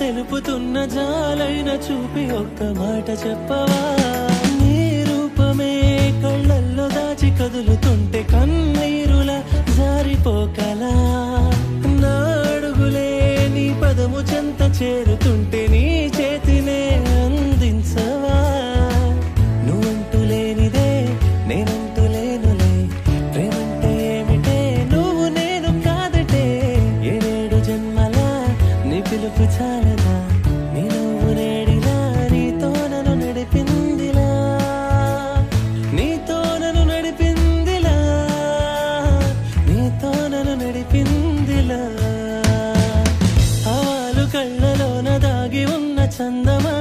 తెలుపుతున్న జాలైన చూపి ఒక్క మాట చెప్పవా నీ రూపమే కళ్ళల్లో దాచి కదులుతుంటే కన్నీరులా జారిపోకలా నా అడుగులే నీ పదము చెంత చేరుతుంటే నీ చేతినే అందించవా నువ్వంటూ లేనిదే నేనంటూ లేనులే ప్రేమంటే ఏమిటే నువ్వు నేను కాదటే ఏడేడు జన్మల నీ పిలుపు చాలదా నీ నువ్వు నేడిలా నీతో నన్ను నడిపిందిలా నీతో నన్ను నడిపిందిలా నీతో నన్ను నడిపిందిలా హవాలు కళ్ళలోన దాగి ఉన్న చందమా